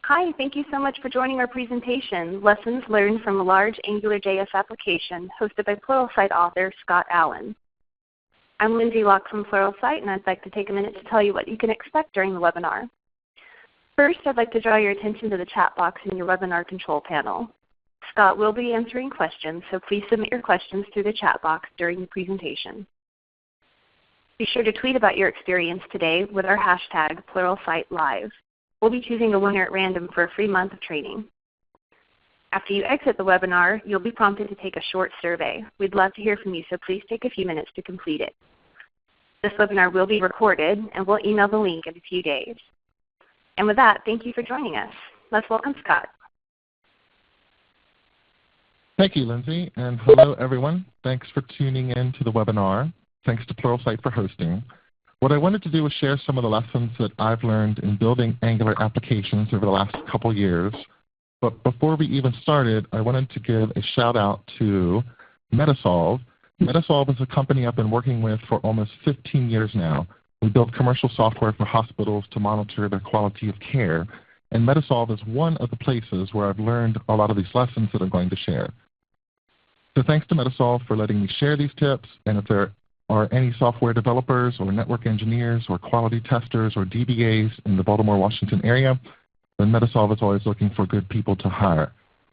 Hi, thank you so much for joining our presentation, Lessons Learned from a Large AngularJS Application, hosted by Pluralsight author Scott Allen. I'm Lindsay Locke from Pluralsight, and I'd like to take a minute to tell you what you can expect during the webinar. First, I'd like to draw your attention to the chat box in your webinar control panel. Scott will be answering questions, so please submit your questions through the chat box during the presentation. Be sure to tweet about your experience today with our hashtag PluralsightLive. We'll be choosing a winner at random for a free month of training. After you exit the webinar, you'll be prompted to take a short survey. We'd love to hear from you, so please take a few minutes to complete it. This webinar will be recorded, and we'll email the link in a few days. And with that, thank you for joining us. Let's welcome Scott. Thank you, Lindsay, and hello, everyone. Thanks for tuning in to the webinar. Thanks to Pluralsight for hosting. What I wanted to do was share some of the lessons that I've learned in building Angular applications over the last couple years. But before we even started, I wanted to give a shout out to Metasolv. Metasolv is a company I've been working with for almost 15 years now. We build commercial software for hospitals to monitor their quality of care. And Metasolv is one of the places where I've learned a lot of these lessons that I'm going to share. So thanks to Metasolv for letting me share these tips. And if there are any software developers or network engineers or quality testers or DBAs in the Baltimore, Washington area, then Metasolv is always looking for good people to hire.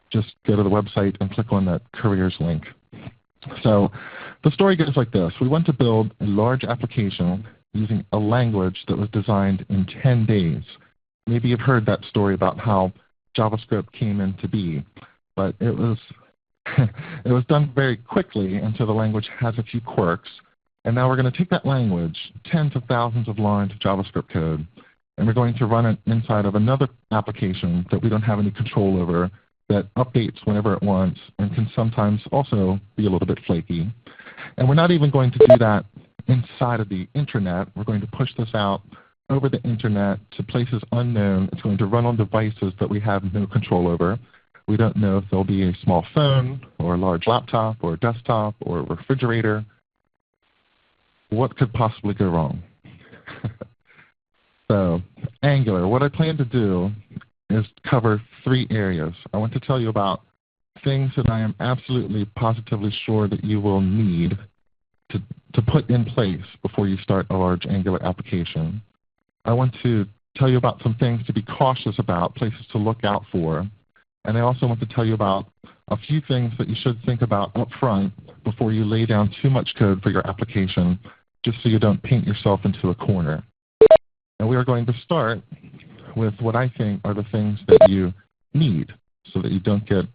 Just go to the website and click on that careers link. So the story goes like this. We want to build a large application using a language that was designed in 10 days. Maybe you've heard that story about how JavaScript came into be, but it was it was done very quickly, and so the language has a few quirks. And now we're going to take that language, tens of thousands of lines of JavaScript code, and we're going to run it inside of another application that we don't have any control over, that updates whenever it wants and can sometimes also be a little bit flaky. And we're not even going to do that inside of the internet. We're going to push this out over the internet to places unknown. It's going to run on devices that we have no control over. We don't know if there'll be a small phone or a large laptop or a desktop or a refrigerator. What could possibly go wrong? So Angular, what I plan to do is cover 3 areas. I want to tell you about things that I am absolutely positively sure that you will need to put in place before you start a large Angular application. I want to tell you about some things to be cautious about, places to look out for. And I also want to tell you about a few things that you should think about up front before you lay down too much code for your application, just so you don't paint yourself into a corner. And we are going to start with what I think are the things that you need so that you don't get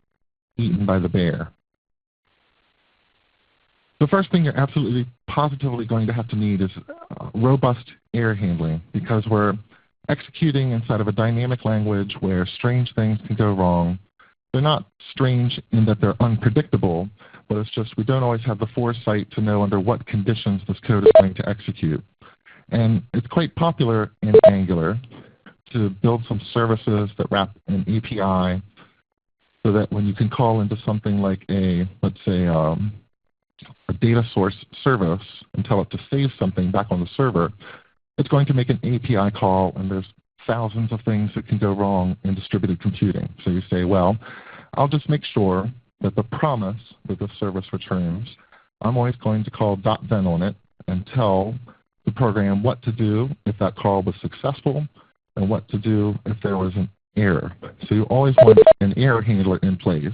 eaten by the bear. The first thing you're absolutely positively going to have to need is robust error handling, because we're executing inside of a dynamic language where strange things can go wrong. They're not strange in that they're unpredictable, but it's just we don't always have the foresight to know under what conditions this code is going to execute. And it's quite popular in Angular to build some services that wrap an API so that when you can call into something like let's say a data source service and tell it to save something back on the server, it's going to make an API call, and there's thousands of things that can go wrong in distributed computing. So you say, well, I'll just make sure that the promise that the service returns, I'm always going to call .then on it and tell the program what to do if that call was successful and what to do if there was an error. So you always want an error handler in place.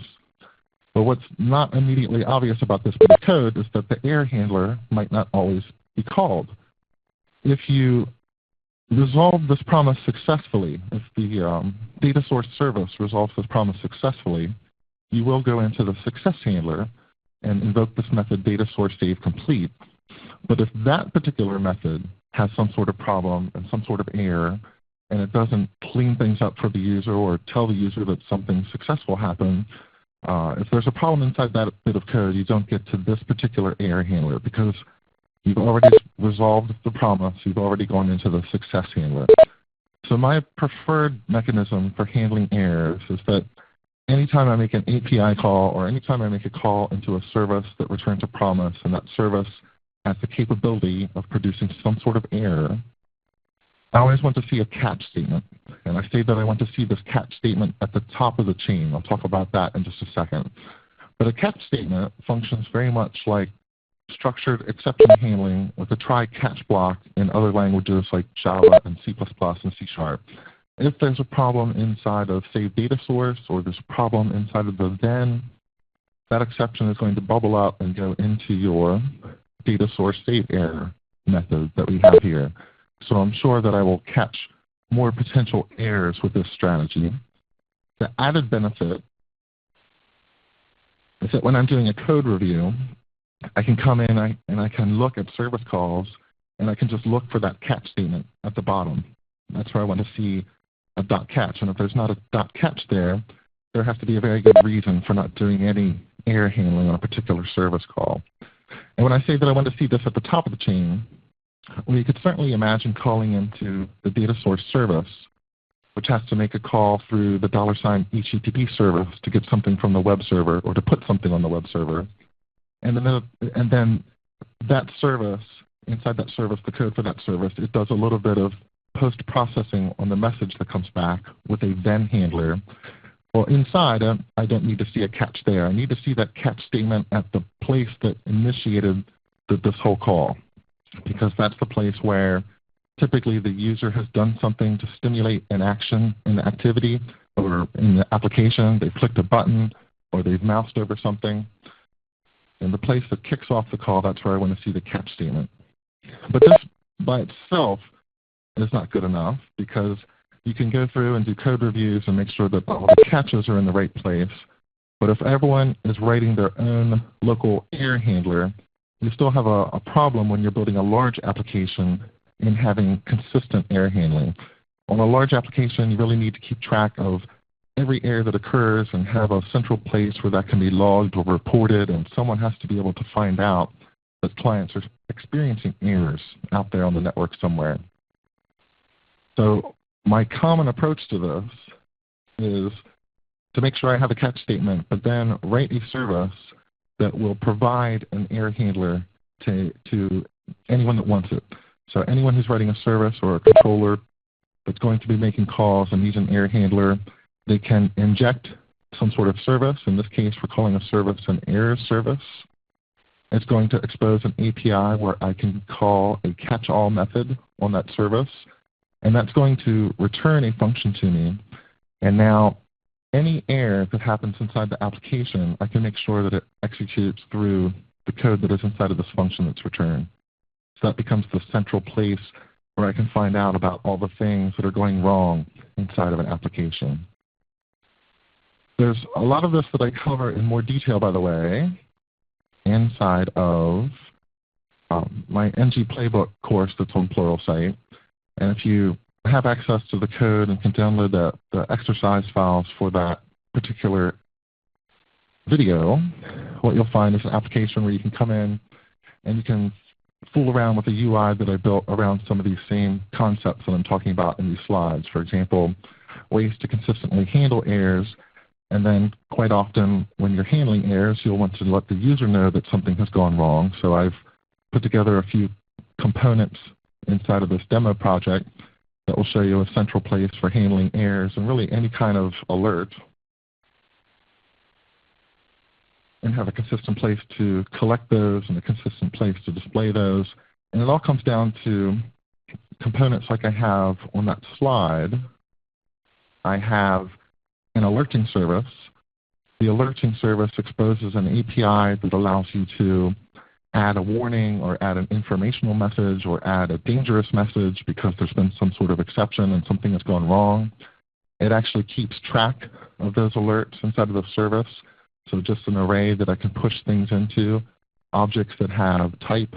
But what's not immediately obvious about this bit of code is that the error handler might not always be called. If you resolve this promise successfully, if the data source service resolves this promise successfully, you will go into the success handler and invoke this method data source save complete. But if that particular method has some sort of problem and some sort of error, and it doesn't clean things up for the user or tell the user that something successful happened, if there's a problem inside that bit of code, you don't get to this particular error handler because you've already resolved the promise. You've already gone into the success handler. So my preferred mechanism for handling errors is that anytime I make an API call or anytime I make a call into a service that returns a promise and that service has the capability of producing some sort of error, I always want to see a catch statement. And I say that I want to see this catch statement at the top of the chain. I'll talk about that in just a second. But a catch statement functions very much like structured exception handling with a try-catch block in other languages like Java and C++ and C#. If there's a problem inside of, say, data source, or there's a problem inside of the then, that exception is going to bubble up and go into your data source state error method that we have here. So I'm sure that I will catch more potential errors with this strategy. The added benefit is that when I'm doing a code review, I can come in and I can look at service calls, and I can just look for that catch statement at the bottom. That's where I want to see a dot catch. And if there's not a dot catch there, there has to be a very good reason for not doing any error handling on a particular service call. And when I say that I want to see this at the top of the chain, we could certainly imagine calling into the data source service, which has to make a call through the $HTTP service to get something from the web server or to put something on the web server. And then that service, inside that service, the code for that service, it does a little bit of post-processing on the message that comes back with a then handler. Well, inside, I don't need to see a catch there. I need to see that catch statement at the place that initiated this whole call, because that's the place where typically the user has done something to stimulate an action in the activity or in the application. They've clicked a button or they've moused over something. And the place that kicks off the call, that's where I want to see the catch statement. But this by itself is not good enough, because you can go through and do code reviews and make sure that all the catches are in the right place. But if everyone is writing their own local error handler, you still have a problem when you're building a large application in having consistent error handling. On a large application, you really need to keep track of every error that occurs and have a central place where that can be logged or reported, and someone has to be able to find out that clients are experiencing errors out there on the network somewhere. So my common approach to this is to make sure I have a catch statement, but then write a service that will provide an error handler to anyone that wants it. So anyone who's writing a service or a controller that's going to be making calls and needs an error handler, they can inject some sort of service. In this case, we're calling a service an error service. It's going to expose an API where I can call a catch-all method on that service, and that's going to return a function to me. And now any error that happens inside the application, I can make sure that it executes through the code that is inside of this function that's returned. So that becomes the central place where I can find out about all the things that are going wrong inside of an application. There's a lot of this that I cover in more detail, by the way, inside of my NG Playbook course that's on Pluralsight. And if you have access to the code and can download the exercise files for that particular video, what you'll find is an application where you can come in and you can fool around with a UI that I built around some of these same concepts that I'm talking about in these slides. For example, ways to consistently handle errors. And then quite often when you're handling errors, you'll want to let the user know that something has gone wrong. So I've put together a few components inside of this demo project that will show you a central place for handling errors and really any kind of alert, and have a consistent place to collect those and a consistent place to display those. And it all comes down to components like I have on that slide. I have an alerting service. The alerting service exposes an API that allows you to add a warning or add an informational message or add a dangerous message because there's been some sort of exception and something has gone wrong. It actually keeps track of those alerts inside of the service. So just an array that I can push things into, objects that have type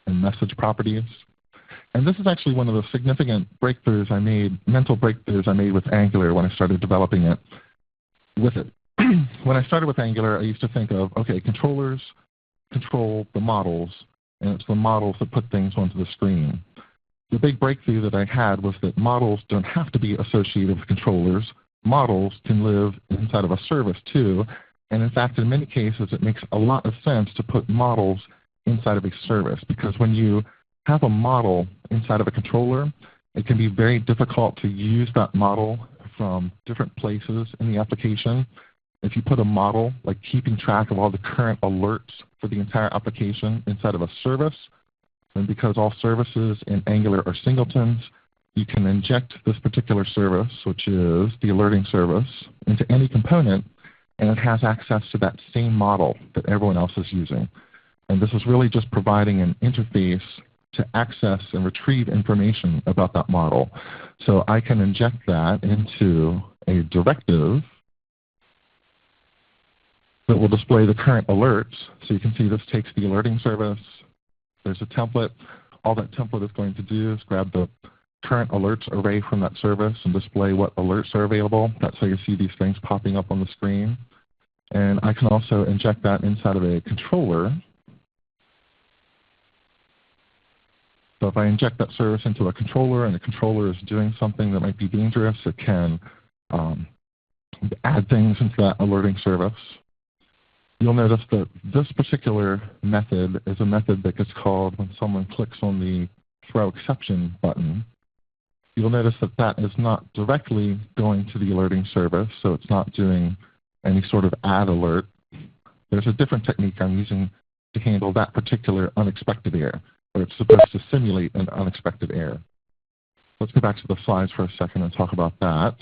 and message properties. And this is actually one of the significant breakthroughs I made, mental breakthroughs I made with Angular when I started developing it with it. When I started with Angular, I used to think of, okay, controllers control the models, and it's the models that put things onto the screen. The big breakthrough that I had was that models don't have to be associated with controllers. Models can live inside of a service too, and in fact, in many cases, it makes a lot of sense to put models inside of a service, because when you have a model inside of a controller, it can be very difficult to use that model from different places in the application. If you put a model, like keeping track of all the current alerts for the entire application inside of a service, and because all services in Angular are singletons, you can inject this particular service, which is the alerting service, into any component, and it has access to that same model that everyone else is using. And this is really just providing an interface to access and retrieve information about that model. So I can inject that into a directive that will display the current alerts. So you can see this takes the alerting service. There's a template. All that template is going to do is grab the current alerts array from that service and display what alerts are available. That's how you see these things popping up on the screen. And I can also inject that inside of a controller. So if I inject that service into a controller and the controller is doing something that might be dangerous, it can add things into that alerting service. You'll notice that this particular method is a method that gets called when someone clicks on the throw exception button. You'll notice that that is not directly going to the alerting service, so it's not doing any sort of add alert. There's a different technique I'm using to handle that particular unexpected error, where it's supposed to simulate an unexpected error. Let's go back to the slides for a second and talk about that.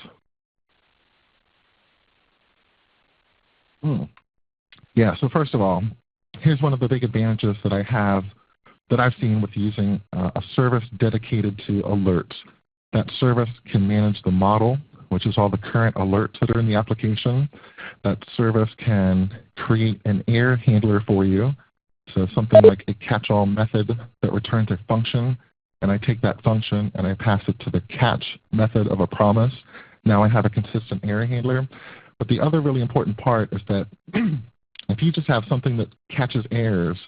Yeah, so first of all, here's one of the big advantages that I've seen with using a service dedicated to alerts. That service can manage the model, which is all the current alerts that are in the application. That service can create an error handler for you. So something like a catch-all method that returns a function, and I take that function and I pass it to the catch method of a promise. Now I have a consistent error handler. But the other really important part is that if you just have something that catches errors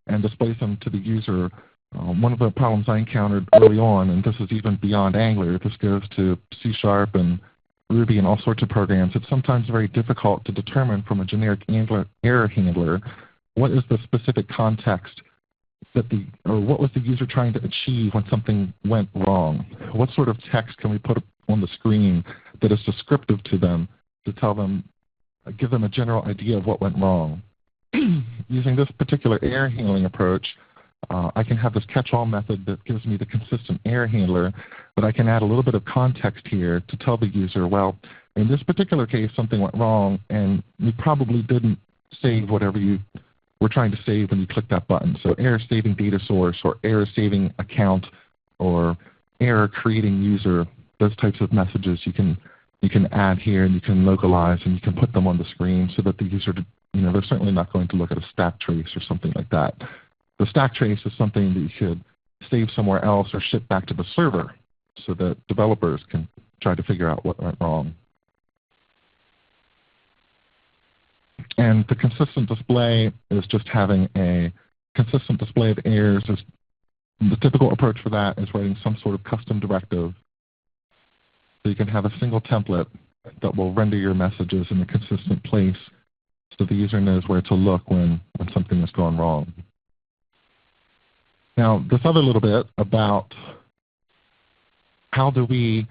and displays them to the user, one of the problems I encountered early on, and this is even beyond Angular, this goes to C# and Ruby and all sorts of programs, it's sometimes very difficult to determine from a generic Angular error handler what is the specific context that or what was the user trying to achieve when something went wrong? What sort of text can we put on the screen that is descriptive to them to tell them, give them a general idea of what went wrong? Using this particular error handling approach, I can have this catch-all method that gives me the consistent error handler, but I can add a little bit of context here to tell the user, well, in this particular case, something went wrong, and you probably didn't save whatever you were trying to save when you clicked that button. So error saving data source, or error saving account, or error creating user, those types of messages you can add here, and you can localize, and you can put them on the screen so that the user, they're certainly not going to look at a stack trace or something like that. The stack trace is something that you should save somewhere else or ship back to the server so that developers can try to figure out what went wrong. And the consistent display is just having a consistent display of errors. The typical approach for that is writing some sort of custom directive. So you can have a single template that will render your messages in a consistent place so the user knows where to look when something has gone wrong. Now, this other little bit about how do we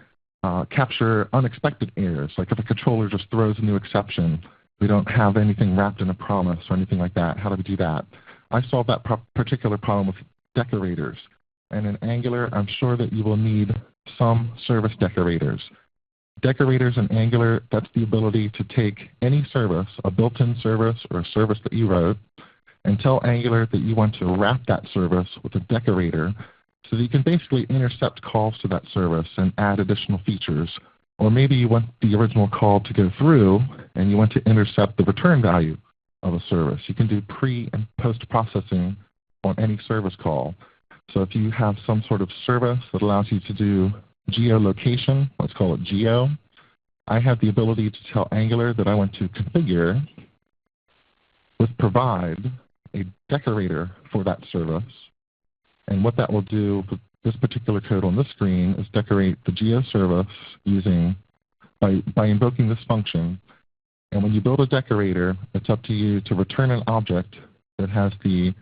capture unexpected errors, like if a controller just throws a new exception, we don't have anything wrapped in a promise or anything like that. How do we do that? I solved that particular problem with decorators. And in Angular, I'm sure that you will need some service decorators. Decorators in Angular, that's the ability to take any service, a built-in service or a service that you wrote, and tell Angular that you want to wrap that service with a decorator so that you can basically intercept calls to that service and add additional features. Or maybe you want the original call to go through and you want to intercept the return value of a service. You can do pre- and post-processing on any service call. So if you have some sort of service that allows you to do geolocation, let's call it geo, I have the ability to tell Angular that I want to configure with provide a decorator for that service. And what that will do with this particular code on this screen is decorate the geo service by invoking this function. And when you build a decorator, it's up to you to return an object that has the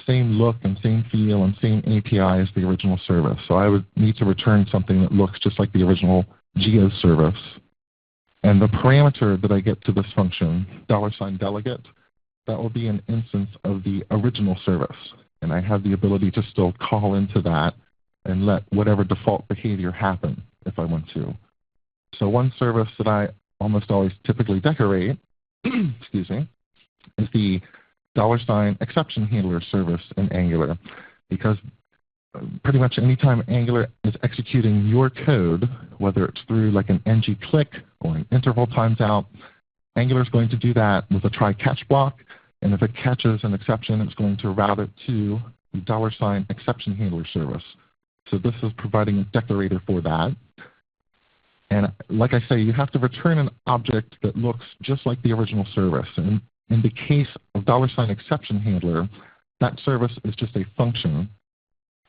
same look and same feel and same API as the original service. So I would need to return something that looks just like the original geo service. And the parameter that I get to this function, $delegate, that will be an instance of the original service. And I have the ability to still call into that and let whatever default behavior happen if I want to. So one service that I almost always typically decorate excuse me, is the $exception handler service in Angular, because pretty much anytime Angular is executing your code, whether it's through like an ng-click or an interval timeout, Angular is going to do that with a try-catch block, and if it catches an exception, it's going to route it to the $exception handler service. So this is providing a decorator for that. And like I say, you have to return an object that looks just like the original service. And in the case of $exception handler, that service is just a function.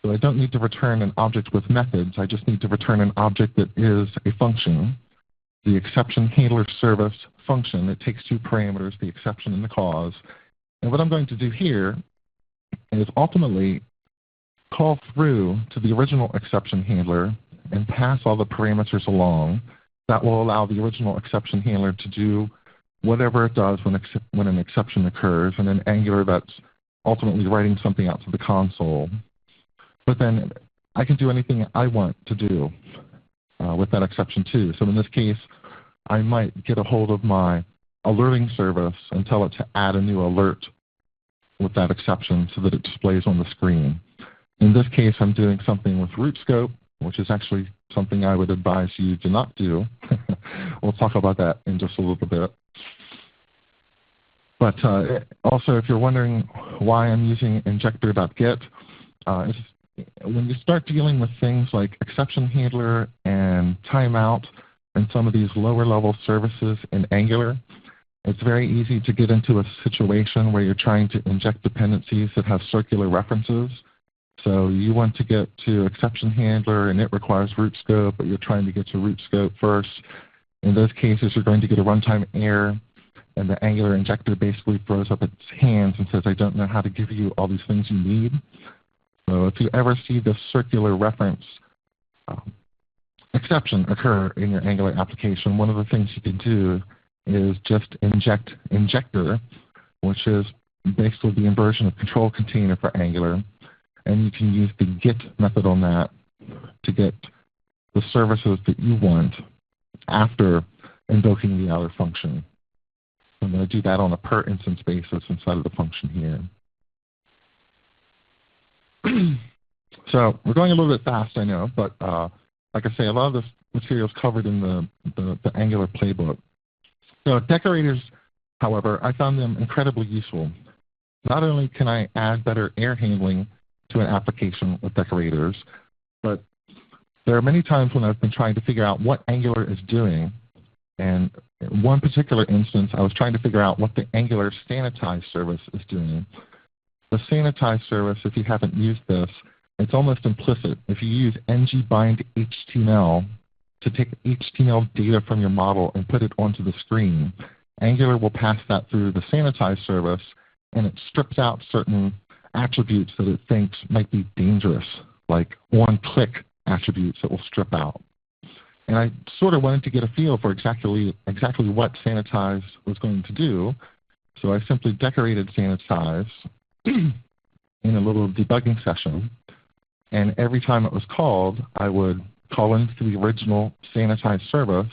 So I don't need to return an object with methods. I just need to return an object that is a function. The exception handler service function, it takes two parameters, the exception and the cause. And what I'm going to do here is ultimately call through to the original exception handler and pass all the parameters along. That will allow the original exception handler to do whatever it does when an exception occurs. And in Angular, that's ultimately writing something out to the console. But then I can do anything I want to do with that exception too. So in this case, I might get a hold of my alerting service and tell it to add a new alert with that exception so that it displays on the screen. In this case, I'm doing something with SrootScope, which is actually something I would advise you to not do. We'll talk about that in just a little bit. But also, if you're wondering why I'm using injector.get, when you start dealing with things like exception handler and timeout and some of these lower level services in Angular, it's very easy to get into a situation where you're trying to inject dependencies that have circular references. So you want to get to exception handler and it requires SrootScope, but you're trying to get to SrootScope first. In those cases, you're going to get a runtime error, and the Angular injector basically throws up its hands and says, I don't know how to give you all these things you need. So if you ever see this circular reference exception occur in your Angular application, one of the things you can do is just inject injector, which is basically the inversion of control container for Angular. And you can use the get method on that to get the services that you want after invoking the outer function. I'm going to do that on a per instance basis inside of the function here. So we're going a little bit fast, I know, but like I say, a lot of this material is covered in the Angular playbook. So decorators, however, I found them incredibly useful. Not only can I add better error handling to an application with decorators, but there are many times when I've been trying to figure out what Angular is doing. And in one particular instance, I was trying to figure out what the Angular Sanitize service is doing. The Sanitize service, if you haven't used this, it's almost implicit. If you use ng-bind HTML to take HTML data from your model and put it onto the screen, Angular will pass that through the Sanitize service, and it strips out certain attributes that it thinks might be dangerous, like on-click attributes that will strip out. And I sort of wanted to get a feel for exactly what Sanitize was going to do, so I simply decorated Sanitize in a little debugging session, and every time it was called, I would call into the original Sanitize service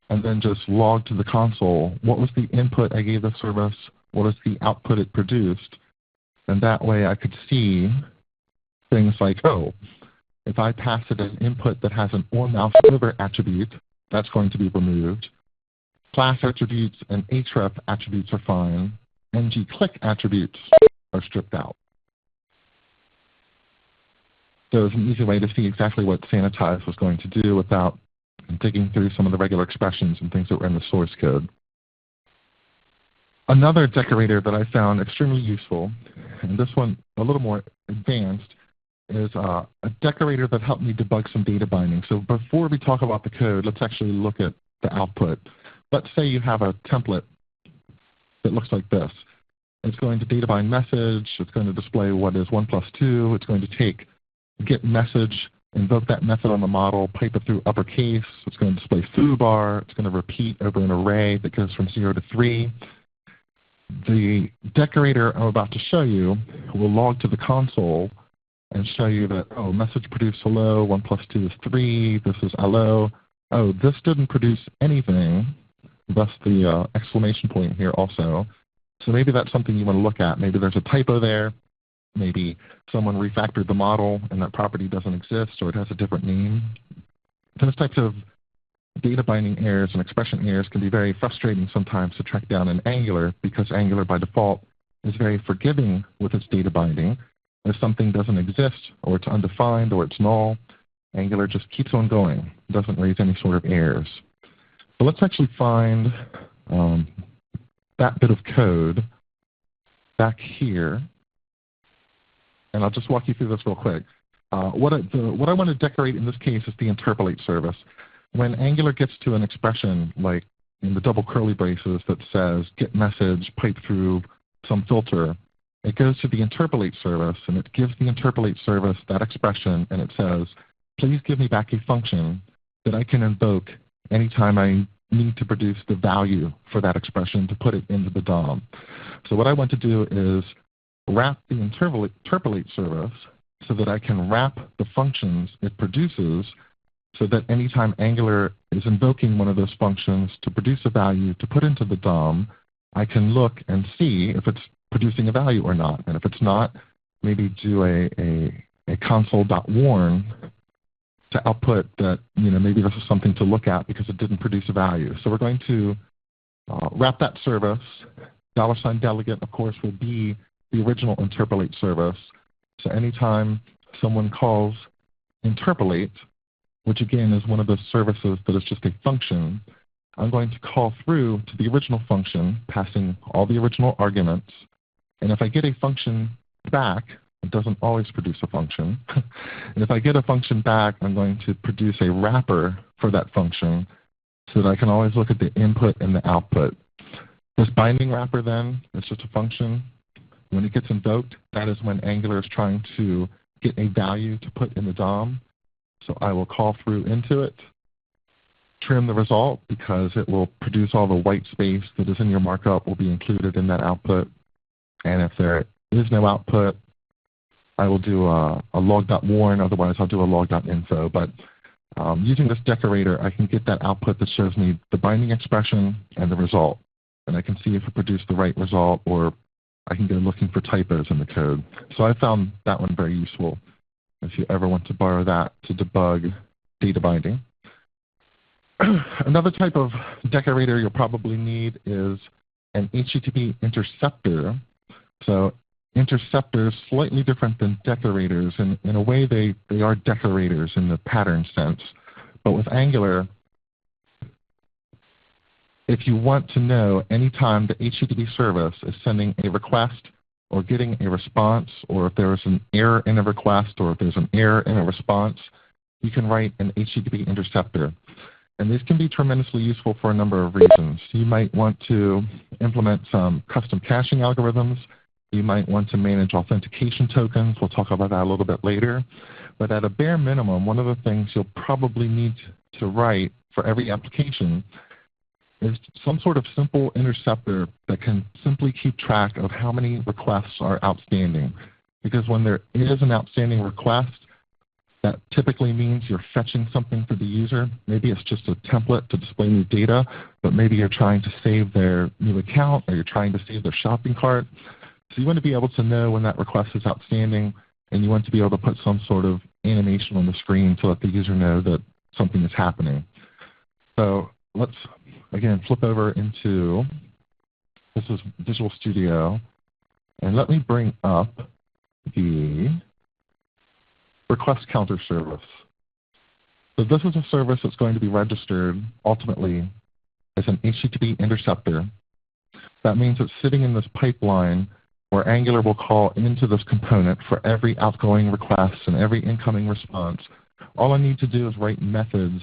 and then just log to the console what was the input I gave the service, what was the output it produced, and that way I could see things like, oh, if I pass it an input that has an onMouseOver attribute, that's going to be removed. Class attributes and href attributes are fine. ng-click attributes are stripped out. So it's an easy way to see exactly what Sanitize was going to do without digging through some of the regular expressions and things that were in the source code. Another decorator that I found extremely useful, and this one a little more advanced, is a decorator that helped me debug some data binding. So before we talk about the code, let's actually look at the output. Let's say you have a template that looks like this. It's going to data bind message. It's going to display what is 1 plus 2. It's going to take get message, invoke that method on the model, pipe it through uppercase. It's going to display foobar. It's going to repeat over an array that goes from 0 to 3. The decorator I'm about to show you will log to the console and show you that, oh, message produced hello, 1 plus 2 is 3, this is hello. Oh, this didn't produce anything, thus the exclamation point here also. So maybe that's something you want to look at. Maybe there's a typo there. Maybe someone refactored the model and that property doesn't exist or it has a different name. Those types of data binding errors and expression errors can be very frustrating sometimes to track down in Angular because Angular by default is very forgiving with its data binding. If something doesn't exist or it's undefined or it's null, Angular just keeps on going. It doesn't raise any sort of errors. So let's actually find that bit of code back here. And I'll just walk you through this real quick. What I want to decorate in this case is the interpolate service. When Angular gets to an expression like in the double curly braces that says get message, pipe through some filter, it goes to the interpolate service and it gives the interpolate service that expression and it says, please give me back a function that I can invoke anytime I need to produce the value for that expression to put it into the DOM. So what I want to do is wrap the interpolate service so that I can wrap the functions it produces so that anytime Angular is invoking one of those functions to produce a value to put into the DOM, I can look and see if it's producing a value or not. And if it's not, maybe do a console.warn to output that, maybe this is something to look at because it didn't produce a value. So we're going to wrap that service. $delegate, of course, will be the original interpolate service. So anytime someone calls interpolate, which again is one of those services that is just a function, I'm going to call through to the original function, passing all the original arguments. And if I get a function back, it doesn't always produce a function. And if I get a function back, I'm going to produce a wrapper for that function so that I can always look at the input and the output. This binding wrapper then is just a function. When it gets invoked, that is when Angular is trying to get a value to put in the DOM. So I will call through into it, trim the result because it will produce all the white space that is in your markup will be included in that output. And if there is no output, I will do a log.warn, otherwise I'll do a log.info. But using this decorator, I can get that output that shows me the binding expression and the result. And I can see if it produced the right result, or I can go looking for typos in the code. So I found that one very useful if you ever want to borrow that to debug data binding. Another type of decorator you'll probably need is an HTTP interceptor. So interceptors, slightly different than decorators. In a way, they are decorators in the pattern sense. But with Angular, if you want to know anytime the HTTP service is sending a request or getting a response, or if there is an error in a request or if there's an error in a response, you can write an HTTP interceptor. And these can be tremendously useful for a number of reasons. You might want to implement some custom caching algorithms. You might want to manage authentication tokens. We'll talk about that a little bit later. But at a bare minimum, one of the things you'll probably need to write for every application is some sort of simple interceptor that can simply keep track of how many requests are outstanding. Because when there is an outstanding request, that typically means you're fetching something for the user. Maybe it's just a template to display new data, but maybe you're trying to save their new account or you're trying to save their shopping cart. So you want to be able to know when that request is outstanding, and you want to be able to put some sort of animation on the screen to let the user know that something is happening. So let's, again, flip over into, this is Visual Studio, and let me bring up the request counter service. So this is a service that's going to be registered ultimately as an HTTP interceptor. That means it's sitting in this pipeline where Angular will call into this component for every outgoing request and every incoming response. All I need to do is write methods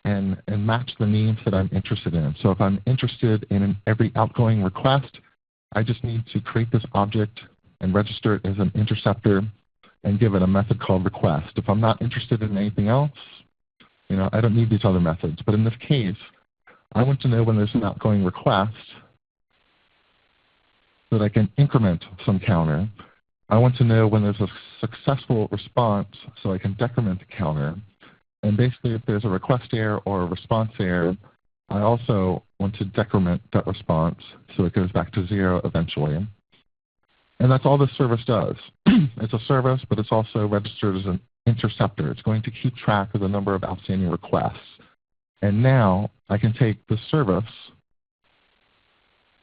and match the names that I'm interested in. So if I'm interested in every outgoing request, I just need to create this object and register it as an interceptor and give it a method called request. If I'm not interested in anything else, I don't need these other methods. But in this case, I want to know when there's an outgoing request so that I can increment some counter. I want to know when there's a successful response so I can decrement the counter. And basically, if there's a request error or a response error, I also want to decrement that response so it goes back to 0 eventually. And that's all this service does. It's a service, but it's also registered as an interceptor. It's going to keep track of the number of outstanding requests. And now I can take the service,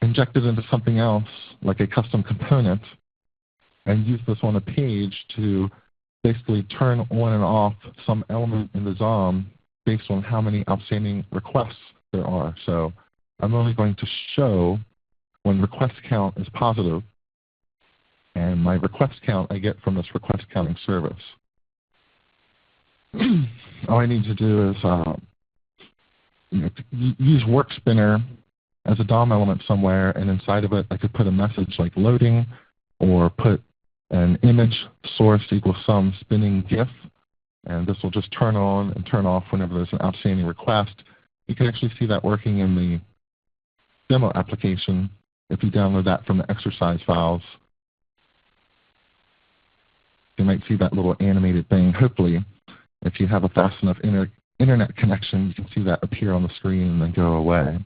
inject it into something else, like a custom component, and use this on a page to basically turn on and off some element in the DOM based on how many outstanding requests there are. So I'm only going to show when request count is positive, and my request count I get from this request counting service. All I need to do is use workspinner as a DOM element somewhere, and inside of it I could put a message like loading, or put an image source equals some spinning GIF, and this will just turn on and turn off whenever there's an outstanding request. You can actually see that working in the demo application if you download that from the exercise files. You might see that little animated thing. Hopefully, if you have a fast enough internet connection, you can see that appear on the screen and then go away.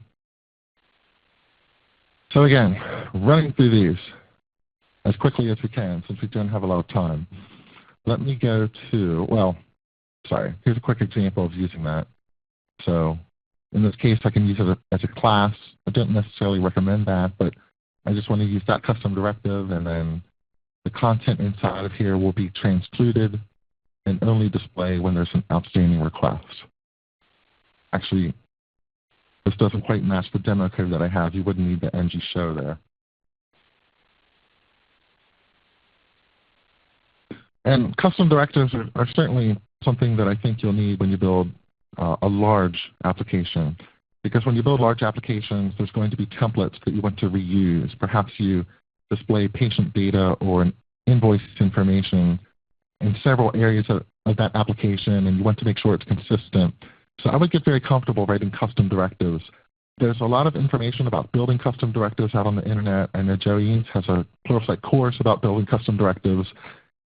So again, running through these as quickly as we can since we don't have a lot of time. Let me go to, here's a quick example of using that. So in this case, I can use it as a class. I don't necessarily recommend that, but I just want to use that custom directive, and then the content inside of here will be transcluded and only display when there's an outstanding request. Actually, this doesn't quite match the demo code that I have. You wouldn't need the ng show there. And custom directives are certainly something that I think you'll need when you build a large application. Because when you build large applications, there's going to be templates that you want to reuse. Perhaps you display patient data or an invoice information in several areas of that application, and you want to make sure it's consistent. So I would get very comfortable writing custom directives. There's a lot of information about building custom directives out on the internet. I know Joe Eanes has a Pluralsight course about building custom directives.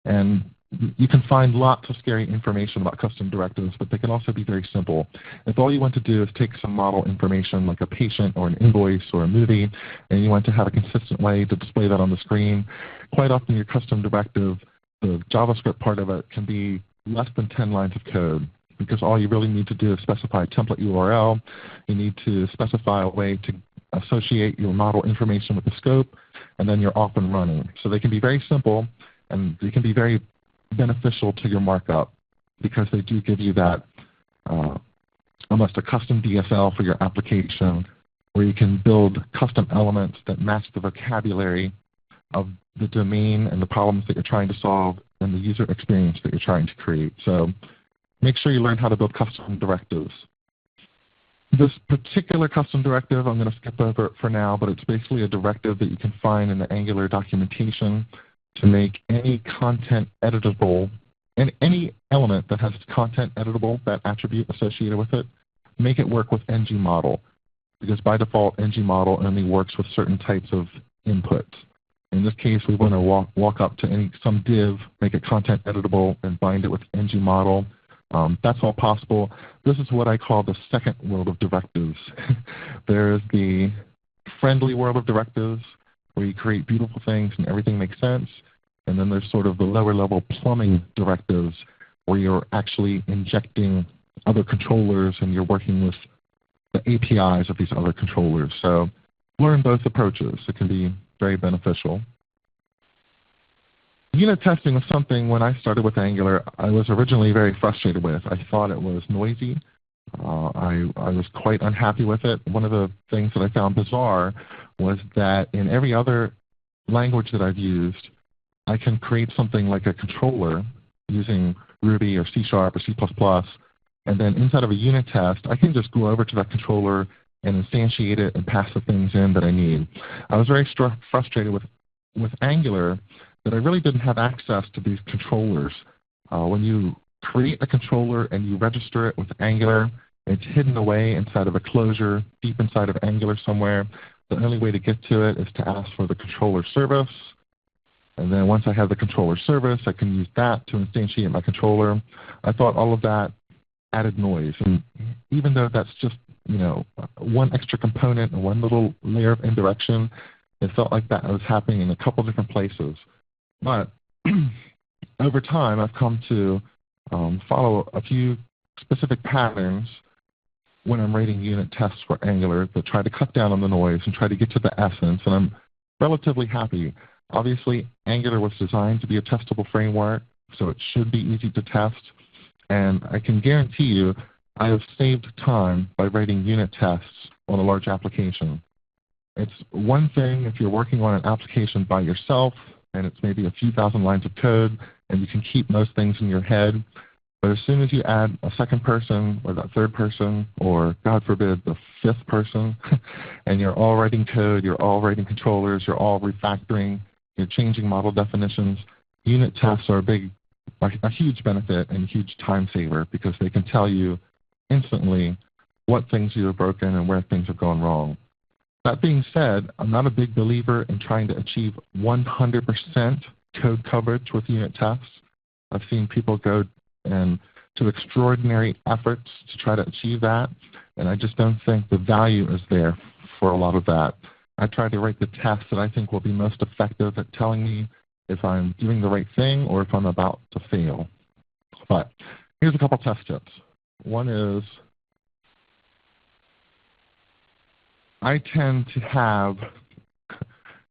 And you can find lots of scary information about custom directives, but they can also be very simple. If all you want to do is take some model information like a patient or an invoice or a movie, and you want to have a consistent way to display that on the screen, quite often your custom directive, the JavaScript part of it, can be less than 10 lines of code, because all you really need to do is specify a template URL. You need to specify a way to associate your model information with the scope, and then you're off and running. So they can be very simple, and they can be very beneficial to your markup because they do give you that almost a custom DSL for your application, where you can build custom elements that match the vocabulary of the domain and the problems that you're trying to solve and the user experience that you're trying to create. So make sure you learn how to build custom directives. This particular custom directive I'm going to skip over it for now, but it's basically a directive that you can find in the Angular documentation to make any content editable, and any element that has content editable, that attribute associated with it, make it work with ngModel. Because by default, ngModel only works with certain types of inputs. In this case, we want to walk up to some div, make it content editable, and bind it with ngModel. That's all possible. This is what I call the second world of directives. There's the friendly world of directives, where you create beautiful things and everything makes sense. And then there's sort of the lower level plumbing directives, where you're actually injecting other controllers and you're working with the APIs of these other controllers. So learn both approaches. It can be very beneficial. Unit testing was something, when I started with Angular, I was originally very frustrated with. I thought it was noisy. I was quite unhappy with it. One of the things that I found bizarre was that in every other language that I've used, I can create something like a controller using Ruby or C# or C++, and then inside of a unit test, I can just go over to that controller and instantiate it and pass the things in that I need. I was very frustrated with Angular that I really didn't have access to these controllers. When you create a controller and you register it with Angular, it's hidden away inside of a closure deep inside of Angular somewhere. The only way to get to it is to ask for the controller service. And then once I have the controller service, I can use that to instantiate my controller. I thought all of that added noise. And even though that's just one extra component and one little layer of indirection, it felt like that was happening in a couple different places. But over time, I've come to follow a few specific patterns when I'm writing unit tests for Angular that try to cut down on the noise and try to get to the essence, and I'm relatively happy. Obviously, Angular was designed to be a testable framework, so it should be easy to test. And I can guarantee you I have saved time by writing unit tests on a large application. It's one thing if you're working on an application by yourself and it's maybe a few thousand lines of code and you can keep most things in your head. But as soon as you add a second person or that third person or, God forbid, the fifth person, and you're all writing code, you're all writing controllers, you're all refactoring, you're changing model definitions, unit tests are a huge benefit and a huge time saver because they can tell you instantly what things you have broken and where things have gone wrong. That being said, I'm not a big believer in trying to achieve 100% code coverage with unit tests. I've seen people go to extraordinary efforts to try to achieve that, and I just don't think the value is there for a lot of that. I try to write the tests that I think will be most effective at telling me if I'm doing the right thing or if I'm about to fail. But here's a couple test tips. One is I tend to have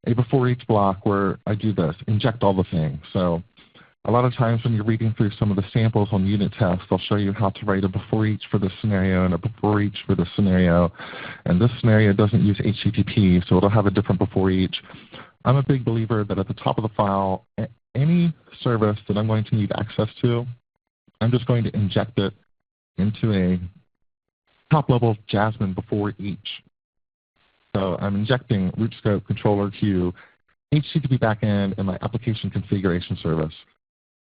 a before each block where I do this, inject all the things. So a lot of times when you're reading through some of the samples on unit tests, they'll show you how to write a before each for this scenario and a before each for this scenario. And this scenario doesn't use HTTP, so it'll have a different before each. I'm a big believer that at the top of the file, any service that I'm going to need access to, I'm just going to inject it into a top-level Jasmine before each. So I'm injecting SrootScope, controller, queue, HTTP backend, and my application configuration service.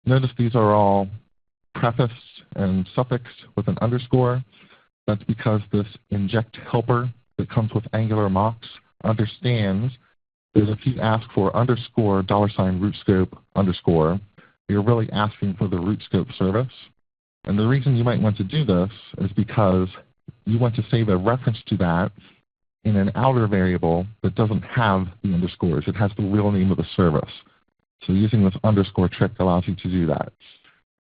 Notice these are all prefaced and suffixed with an underscore. That's because this inject helper that comes with Angular mocks understands that if you ask for underscore $RootScope underscore, you're really asking for the RootScope service. And the reason you might want to do this is because you want to save a reference to that in an outer variable that doesn't have the underscores. It has the real name of the service. So using this underscore trick allows you to do that.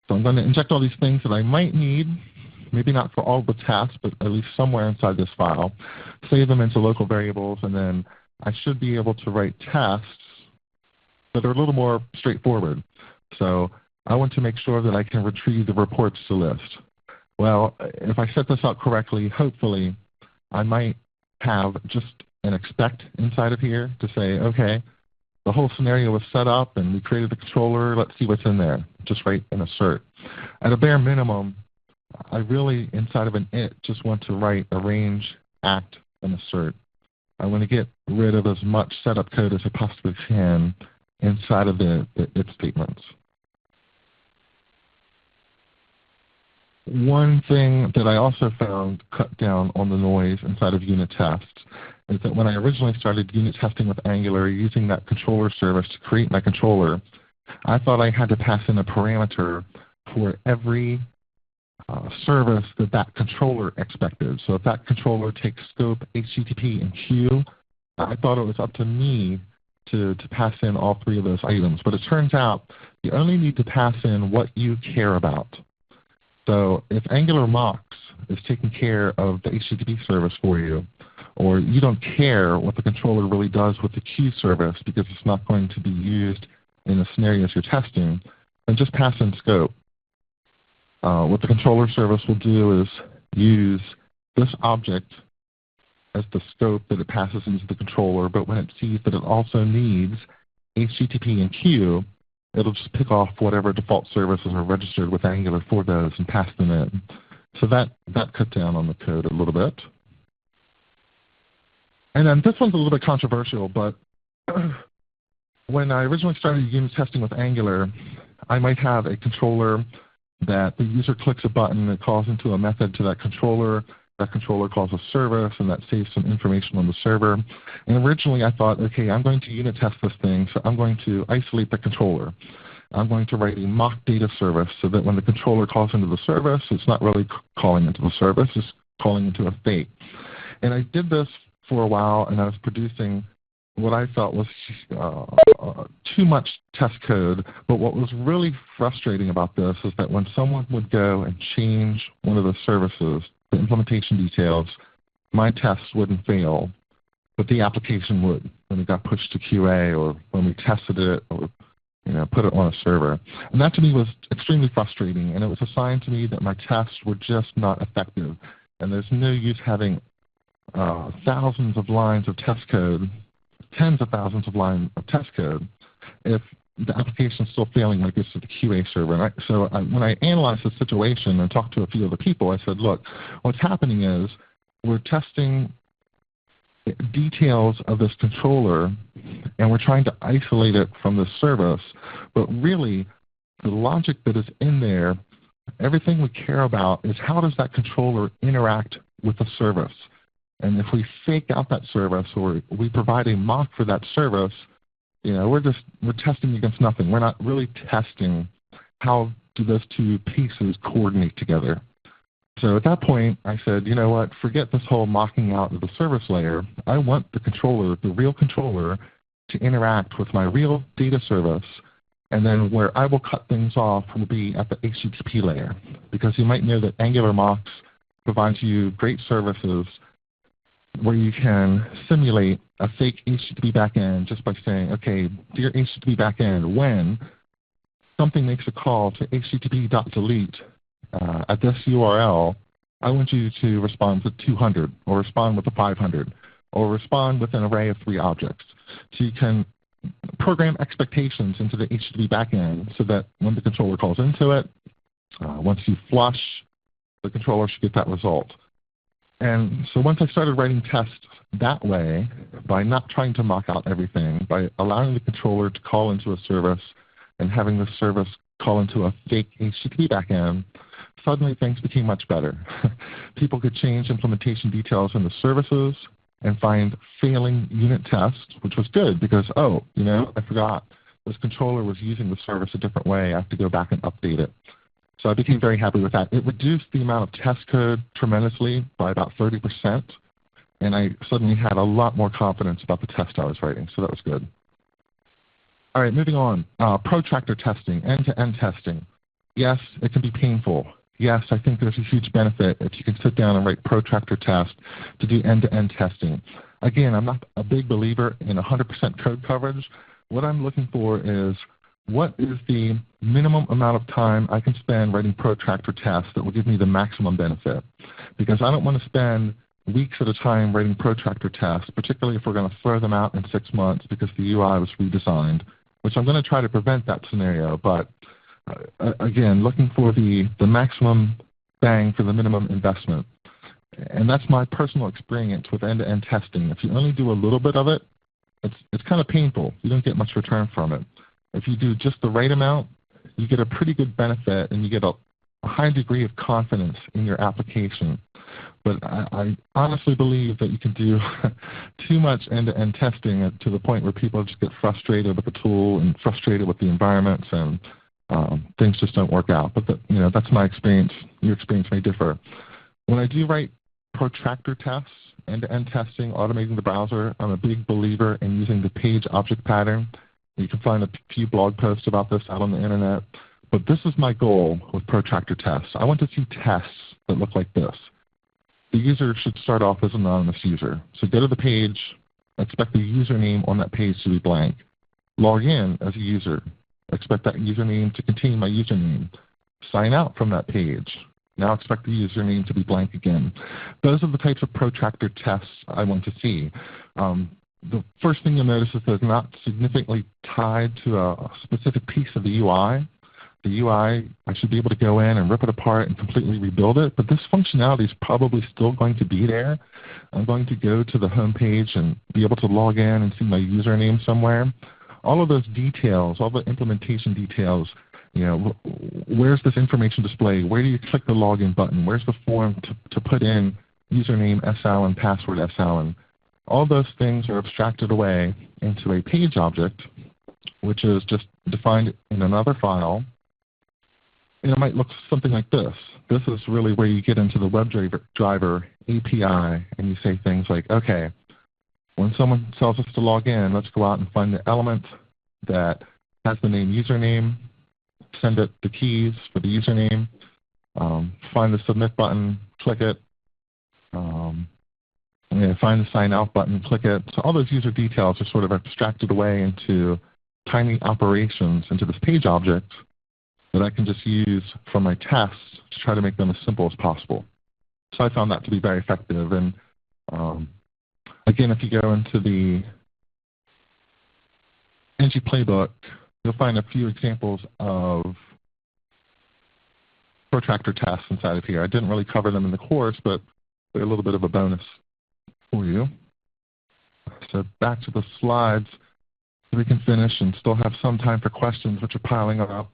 So I'm going to inject all these things that I might need, maybe not for all the tests, but at least somewhere inside this file, save them into local variables, and then I should be able to write tests that are a little more straightforward. So I want to make sure that I can retrieve the reports to list. Well, if I set this up correctly, hopefully I might have just an expect inside of here to say, okay, the whole scenario was set up and we created the controller, let's see what's in there. Just write an assert. At a bare minimum, I really, inside of an it, just want to write arrange, act, and assert. I want to get rid of as much setup code as I possibly can inside of the if statements. One thing that I also found cut down on the noise inside of unit tests is that when I originally started unit testing with Angular using that controller service to create my controller, I thought I had to pass in a parameter for every service that controller expected. So if that controller takes scope, HTTP, and queue, I thought it was up to me to pass in all three of those items. But it turns out you only need to pass in what you care about. So if Angular mocks is taking care of the HTTP service for you, or you don't care what the controller really does with the queue service because it's not going to be used in the scenarios you're testing, then just pass in scope. What the controller service will do is use this object as the scope that it passes into the controller, but when it sees that it also needs HTTP and queue, it'll just pick off whatever default services are registered with Angular for those and pass them in. So that cut down on the code a little bit. And then this one's a little bit controversial, but when I originally started unit testing with Angular, I might have a controller that the user clicks a button that calls into a method to that controller. That controller calls a service, and that saves some information on the server. And originally I thought, okay, I'm going to unit test this thing, so I'm going to isolate the controller. I'm going to write a mock data service so that when the controller calls into the service, it's not really calling into the service, it's calling into a state. And I did this for a while, and I was producing what I felt was too much test code. But what was really frustrating about this is that when someone would go and change one of the services, the implementation details, my tests wouldn't fail, but the application would when it got pushed to QA or when we tested it or put it on a server. And that to me was extremely frustrating, and it was a sign to me that my tests were just not effective. And there's no use having thousands of lines of test code, tens of thousands of lines of test code, if the application is still failing like this at the QA server. And when I analyzed the situation and talked to a few other people, I said, look, what's happening is we're testing details of this controller, and we're trying to isolate it from the service. But really, the logic that is in there, everything we care about is how does that controller interact with the service. And if we fake out that service or we provide a mock for that service, we're testing against nothing. We're not really testing how do those two pieces coordinate together. So at that point, I said, you know what, forget this whole mocking out of the service layer. I want the controller, the real controller, to interact with my real data service, and then where I will cut things off will be at the HTTP layer. Because you might know that Angular mocks provides you great services where you can simulate a fake HTTP backend just by saying, okay, dear HTTP backend, when something makes a call to http.delete at this URL, I want you to respond with 200 or respond with a 500 or respond with an array of 3 objects. So you can program expectations into the HTTP backend so that when the controller calls into it, once you flush, the controller should get that result. And so once I started writing tests that way, by not trying to mock out everything, by allowing the controller to call into a service and having the service call into a fake HTTP backend, suddenly things became much better. People could change implementation details in the services and find failing unit tests, which was good because, I forgot this controller was using the service a different way. I have to go back and update it. So I became very happy with that. It reduced the amount of test code tremendously by about 30%, and I suddenly had a lot more confidence about the test I was writing, so that was good. All right, moving on. Protractor testing, end-to-end testing. Yes, it can be painful. Yes, I think there's a huge benefit if you can sit down and write protractor tests to do end-to-end testing. Again, I'm not a big believer in 100% code coverage. What I'm looking for is what is the minimum amount of time I can spend writing protractor tests that will give me the maximum benefit? Because I don't want to spend weeks at a time writing protractor tests, particularly if we're going to throw them out in 6 months because the UI was redesigned, which I'm going to try to prevent that scenario. But again, looking for the maximum bang for the minimum investment. And that's my personal experience with end-to-end testing. If you only do a little bit of it, it's kind of painful. You don't get much return from it. If you do just the right amount, you get a pretty good benefit and you get a high degree of confidence in your application. But I honestly believe that you can do too much end-to-end testing to the point where people just get frustrated with the tool and frustrated with the environments, and things just don't work out. But that's my experience. Your experience may differ. When I do write protractor tests, end-to-end testing, automating the browser, I'm a big believer in using the page object pattern. You can find a few blog posts about this out on the internet. But this is my goal with protractor tests. I want to see tests that look like this. The user should start off as an anonymous user. So go to the page, expect the username on that page to be blank. Log in as a user. Expect that username to contain my username. Sign out from that page. Now expect the username to be blank again. Those are the types of protractor tests I want to see. The first thing you'll notice is they're not significantly tied to a specific piece of the UI. the UI, I should be able to go in and rip it apart and completely rebuild it, but this functionality is probably still going to be there. I'm going to go to the home page and be able to log in and see my username somewhere. All of those details, all the implementation details, where's this information displayed? Where do you click the login button? Where's the form to put in username SL and password SL? And all those things are abstracted away into a page object, which is just defined in another file. And it might look something like this. This is really where you get into the WebDriver API and you say things like, okay, when someone tells us to log in, let's go out and find the element that has the name username, send it the keys for the username, find the submit button, click it, find the sign out button, click it. So all those user details are sort of abstracted away into tiny operations into this page object that I can just use for my tests to try to make them as simple as possible. So I found that to be very effective. And again, if you go into the ng playbook, you'll find a few examples of Protractor tests inside of here. I didn't really cover them in the course, but they're a little bit of a bonus for you. So back to the slides so we can finish and still have some time for questions, which are piling up.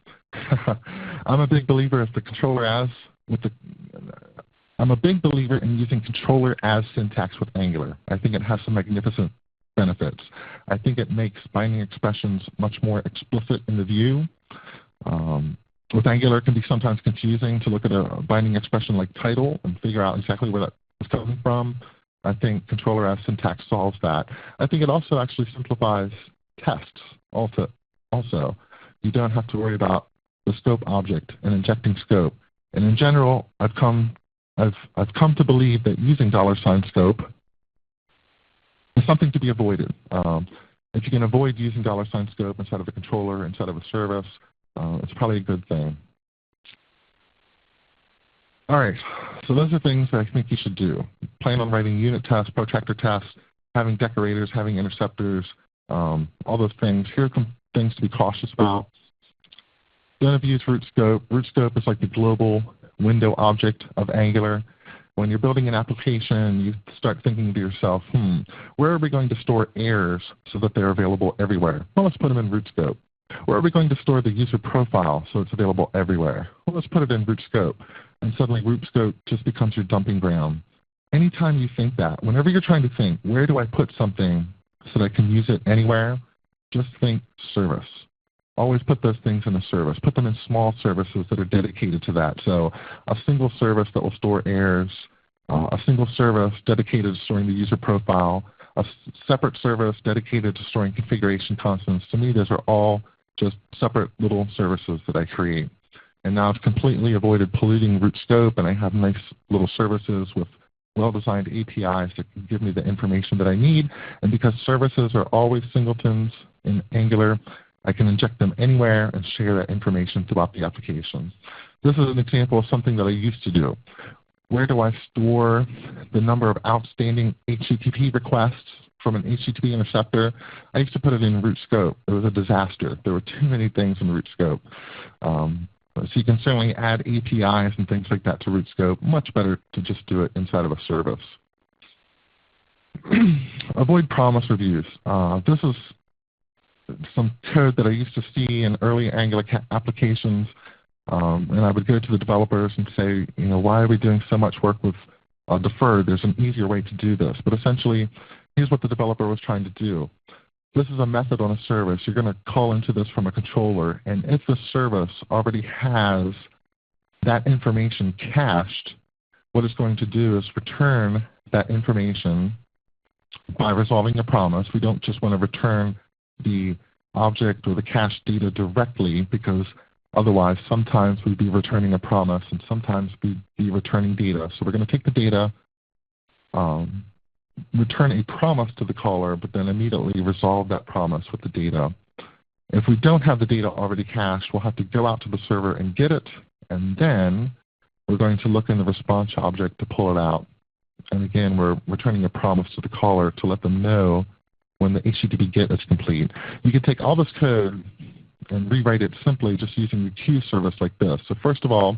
I'm a big believer I'm a big believer in using controller as syntax with Angular. I think it has some magnificent benefits. I think it makes binding expressions much more explicit in the view. With Angular, it can be sometimes confusing to look at a binding expression like title and figure out exactly where that is coming from. I think controller as syntax solves that. I think it also actually simplifies tests also. You don't have to worry about the scope object and injecting scope. And in general, I've come to believe that using $scope is something to be avoided. If you can avoid using $scope instead of a controller, instead of a service, it's probably a good thing. All right, so those are things that I think you should do. Plan on writing unit tests, protractor tests, having decorators, having interceptors, all those things. Here are some things to be cautious about. Don't abuse RootScope. RootScope is like the global window object of Angular. When you're building an application, you start thinking to yourself, where are we going to store errors so that they're available everywhere? Well, let's put them in RootScope. Where are we going to store the user profile so it's available everywhere? Well, let's put it in RootScope. And suddenly RootScope just becomes your dumping ground. Anytime you think that, whenever you're trying to think, where do I put something so that I can use it anywhere, just think service. Always put those things in a service. Put them in small services that are dedicated to that. So a single service that will store errors, a single service dedicated to storing the user profile, a separate service dedicated to storing configuration constants. To me, those are all just separate little services that I create. And now I've completely avoided polluting RootScope, and I have nice little services with well-designed APIs that can give me the information that I need. And because services are always singletons in Angular, I can inject them anywhere and share that information throughout the application. This is an example of something that I used to do. Where do I store the number of outstanding HTTP requests from an HTTP interceptor? I used to put it in RootScope. It was a disaster. There were too many things in RootScope. So you can certainly add APIs and things like that to RootScope. Much better to just do it inside of a service. Avoid promise reviews. This is some code that I used to see in early Angular applications, and I would go to the developers and say, why are we doing so much work with deferred? There's an easier way to do this. But essentially, here's what the developer was trying to do. This is a method on a service. You're going to call into this from a controller, and if the service already has that information cached, what it's going to do is return that information by resolving a promise. We don't just want to return the object or the cached data directly, because otherwise sometimes we'd be returning a promise and sometimes we'd be returning data. So we're going to take the data, return a promise to the caller, but then immediately resolve that promise with the data. If we don't have the data already cached, we'll have to go out to the server and get it, and then we're going to look in the response object to pull it out. And again, we're returning a promise to the caller to let them know when the HTTP GET is complete. You can take all this code and rewrite it simply just using the queue service like this. So first of all,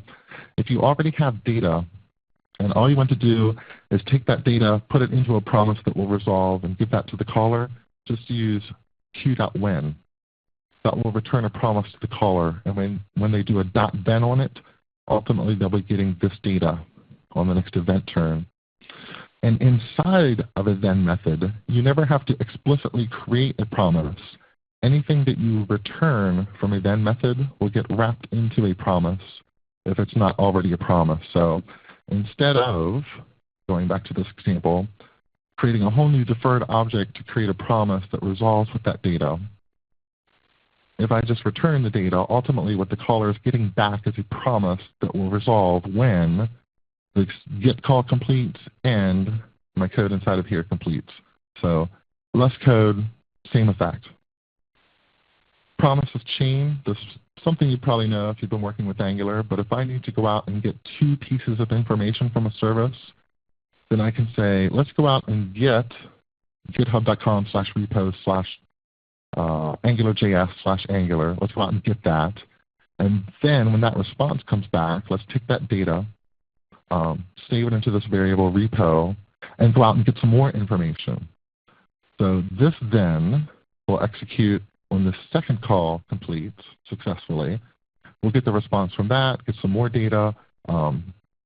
if you already have data, and all you want to do is take that data, put it into a promise that will resolve, and give that to the caller, just use queue.when. That will return a promise to the caller, and when they do a .then on it, ultimately they'll be getting this data on the next event turn. And inside of a then method, you never have to explicitly create a promise. Anything that you return from a then method will get wrapped into a promise if it's not already a promise. So instead of, going back to this example, creating a whole new deferred object to create a promise that resolves with that data, if I just return the data, ultimately what the caller is getting back is a promise that will resolve when the get call completes and my code inside of here completes. So less code, same effect. Promises chain, this is something you probably know if you've been working with Angular, but if I need to go out and get two pieces of information from a service, then I can say, let's go out and get github.com/repos/AngularJS/Angular. Let's go out and get that. And then when that response comes back, let's take that data, save it into this variable repo, and go out and get some more information. So this then will execute when the second call completes successfully. We'll get the response from that, get some more data,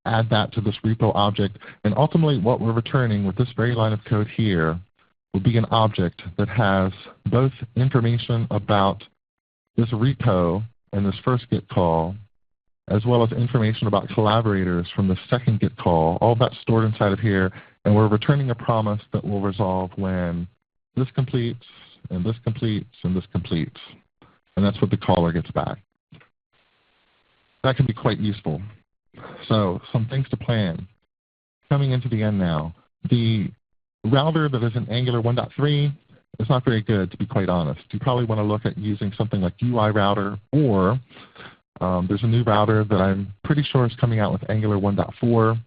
add that to this repo object, and ultimately what we're returning with this very line of code here will be an object that has both information about this repo and this first get call, as well as information about collaborators from the second get call, all that stored inside of here, and we're returning a promise that will resolve when this completes, and this completes, and this completes. And that's what the caller gets back. That can be quite useful. So some things to plan. Coming into the end now. The router that is in Angular 1.3 is not very good, to be quite honest. You probably want to look at using something like UI router, or there's a new router that I'm pretty sure is coming out with Angular 1.4.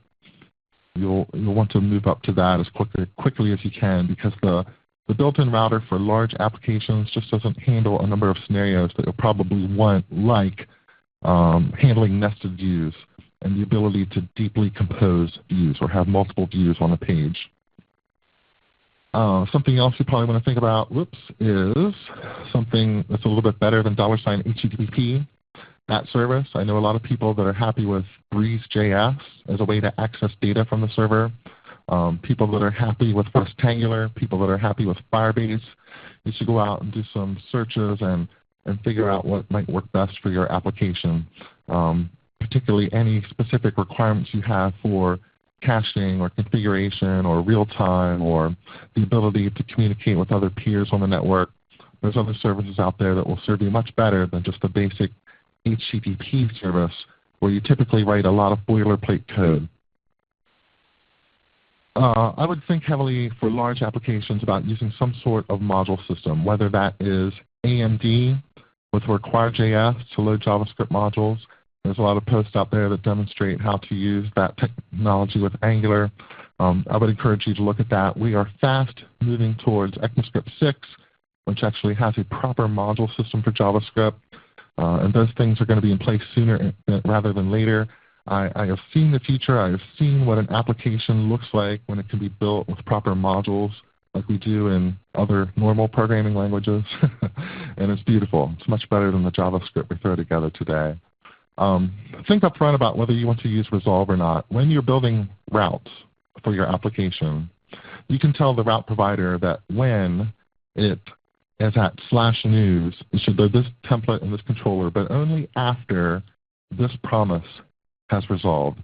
You'll want to move up to that as quickly as you can, because the built-in router for large applications just doesn't handle a number of scenarios that you'll probably want, like handling nested views and the ability to deeply compose views or have multiple views on a page. Something else you probably want to think about, is something that's a little bit better than $HTTP. That service, I know a lot of people that are happy with Breeze.js as a way to access data from the server. People that are happy with Rectangular, people that are happy with Firebase. You should go out and do some searches and figure out what might work best for your application, particularly any specific requirements you have for caching or configuration or real-time or the ability to communicate with other peers on the network. There's other services out there that will serve you much better than just the basic HTTP service where you typically write a lot of boilerplate code. I would think heavily for large applications about using some sort of module system, whether that is AMD with Require.js to load JavaScript modules. There's a lot of posts out there that demonstrate how to use that technology with Angular. I would encourage you to look at that. We are fast moving towards ECMAScript 6, which actually has a proper module system for JavaScript. And those things are going to be in place sooner rather than later. I have seen the future. I have seen what an application looks like when it can be built with proper modules like we do in other normal programming languages. And it's beautiful. It's much better than the JavaScript we throw together today. Think up front about whether you want to use Resolve or not. When you're building routes for your application, you can tell the route provider that when it is at /news, it should load this template and this controller, but only after this promise has resolved.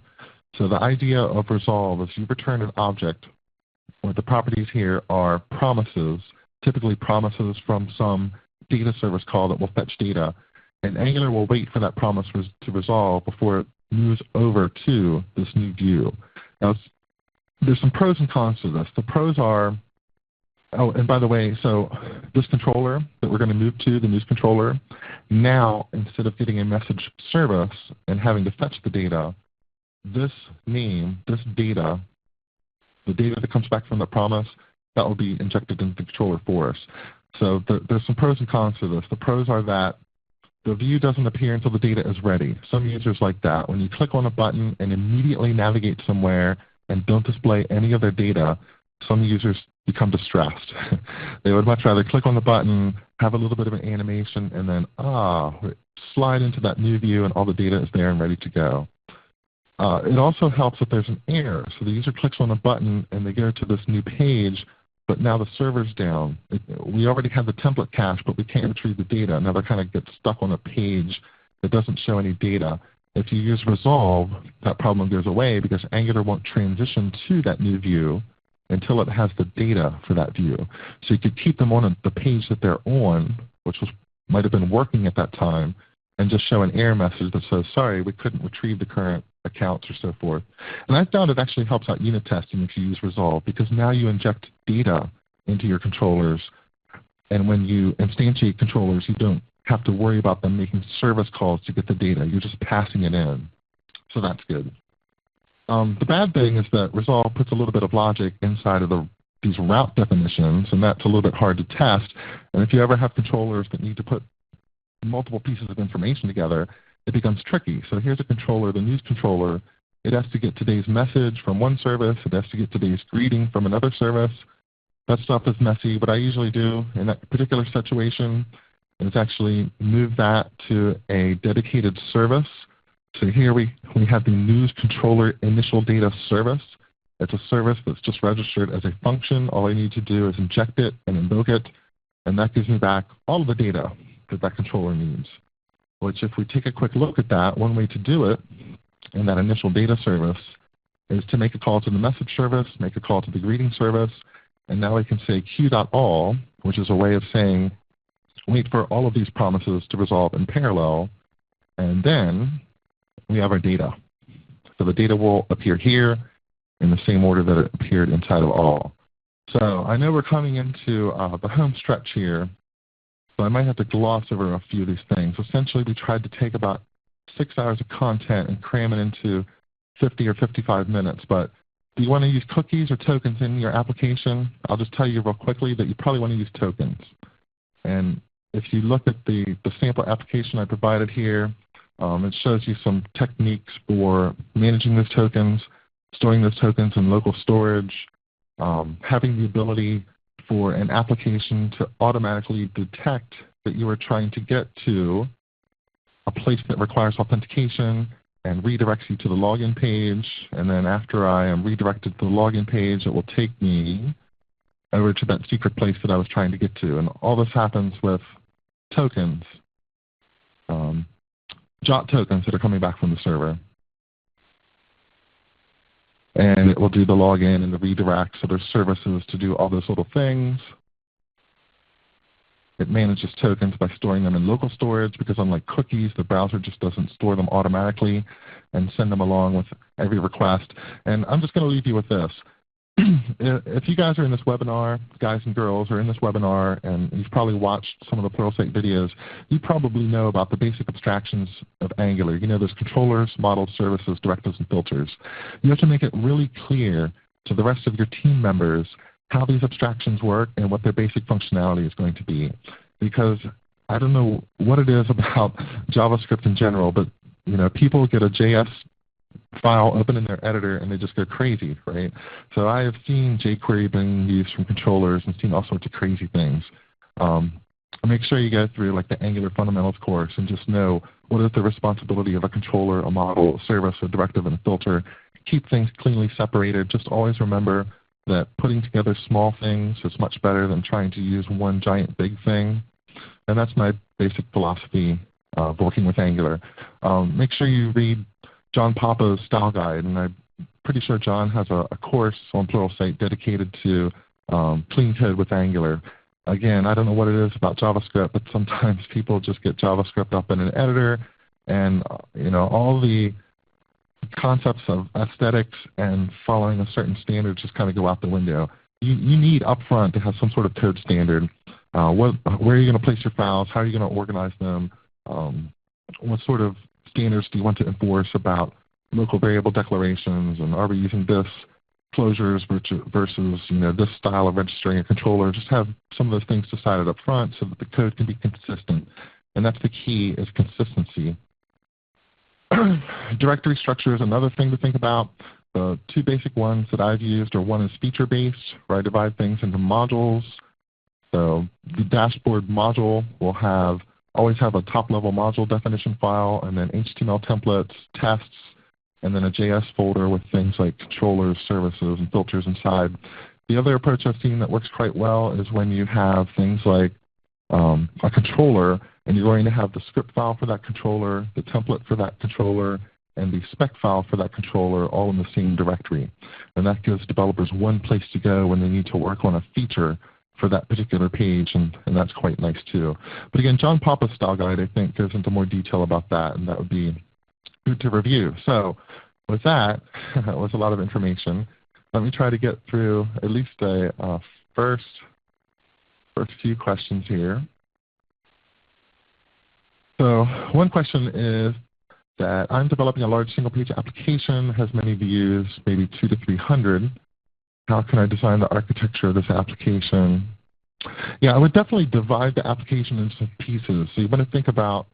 So the idea of resolve is you return an object where the properties here are promises, typically promises from some data service call that will fetch data. And Angular will wait for that promise to resolve before it moves over to this new view. Now, there's some pros and cons to this. The pros are, oh, and by the way, so this controller that we're going to move to, the news controller, now instead of getting a message service and having to fetch the data, this name, this data, the data that comes back from the promise, that will be injected into the controller for us. So there's some pros and cons to this. The pros are that the view doesn't appear until the data is ready. Some users like that. When you click on a button and immediately navigate somewhere and don't display any of their data, some users become distressed. They would much rather click on the button, have a little bit of an animation, and then slide into that new view and all the data is there and ready to go. It also helps if there's an error. So the user clicks on a button and they go to this new page, but now the server's down. We already have the template cache, but we can't retrieve the data. Now they kind of get stuck on a page that doesn't show any data. If you use Resolve, that problem goes away because Angular won't transition to that new view until it has the data for that view. So you could keep them on the page that they're on, which might have been working at that time, and just show an error message that says, sorry, we couldn't retrieve the current accounts or so forth. And I found it actually helps out unit testing if you use Resolve, because now you inject data into your controllers, and when you instantiate controllers, you don't have to worry about them making service calls to get the data. You're just passing it in. So that's good. The bad thing is that Resolve puts a little bit of logic inside of these route definitions, and that's a little bit hard to test. And if you ever have controllers that need to put multiple pieces of information together, it becomes tricky. So here's a controller, the news controller. It has to get today's message from one service. It has to get today's greeting from another service. That stuff is messy. What I usually do in that particular situation is actually move that to a dedicated service. So here we have the news controller initial data service. It's a service that's just registered as a function. All I need to do is inject it and invoke it, and that gives me back all of the data that controller needs. Which if we take a quick look at that, one way to do it in that initial data service is to make a call to the message service, make a call to the greeting service, and now we can say q.all, which is a way of saying wait for all of these promises to resolve in parallel, and then we have our data. So the data will appear here in the same order that it appeared inside of all. So I know we're coming into the home stretch here, so I might have to gloss over a few of these things. Essentially, we tried to take about 6 hours of content and cram it into 50 or 55 minutes. But do you want to use cookies or tokens in your application? I'll just tell you real quickly that you probably want to use tokens. And if you look at the sample application I provided here, it shows you some techniques for managing those tokens, storing those tokens in local storage, having the ability for an application to automatically detect that you are trying to get to a place that requires authentication and redirects you to the login page. And then after I am redirected to the login page, it will take me over to that secret place that I was trying to get to. And all this happens with tokens, JOT tokens that are coming back from the server. And it will do the login and the redirect, so there's services to do all those little things. It manages tokens by storing them in local storage, because unlike cookies, the browser just doesn't store them automatically and send them along with every request. And I'm just going to leave you with this. If you guys are in this webinar, guys and girls are in this webinar, and you've probably watched some of the Pluralsight videos, you probably know about the basic abstractions of Angular. You know, there's controllers, models, services, directives, and filters. You have to make it really clear to the rest of your team members how these abstractions work and what their basic functionality is going to be. Because I don't know what it is about JavaScript in general, but people get a JS file open in their editor and they just go crazy, right? So I have seen jQuery being used from controllers and seen all sorts of crazy things. Make sure you go through like the Angular Fundamentals course and just know what is the responsibility of a controller, a model, a service, a directive, and a filter. Keep things cleanly separated. Just always remember that putting together small things is much better than trying to use one giant big thing. And that's my basic philosophy of working with Angular. Make sure you read John Papa's style guide, and I'm pretty sure John has a course on Pluralsight dedicated to clean code with Angular. Again, I don't know what it is about JavaScript, but sometimes people just get JavaScript up in an editor, and all the concepts of aesthetics and following a certain standard just kind of go out the window. You need upfront to have some sort of code standard. Where are you going to place your files? How are you going to organize them? What sort of standards do you want to enforce about local variable declarations, and are we using this closures versus this style of registering a controller? Just have some of those things decided up front so that the code can be consistent and that's the key, is consistency. Directory structure is another thing to think about. The two basic ones that I've used are, one is feature-based, where I divide things into modules. So the dashboard module will always have a top-level module definition file, and then HTML templates, tests, and then a JS folder with things like controllers, services, and filters inside. The other approach I've seen that works quite well is when you have things like a controller, and you're going to have the script file for that controller, the template for that controller, and the spec file for that controller all in the same directory. And that gives developers one place to go when they need to work on a feature for that particular page, and that's quite nice too. But again, John Papa's style guide, I think, goes into more detail about that, and that would be good to review. So with that, that was a lot of information. Let me try to get through at least a first few questions here. So one question is that I'm developing a large single-page application, has many views, maybe 200 to 300. How can I design the architecture of this application? Yeah, I would definitely divide the application into pieces. So you want to think about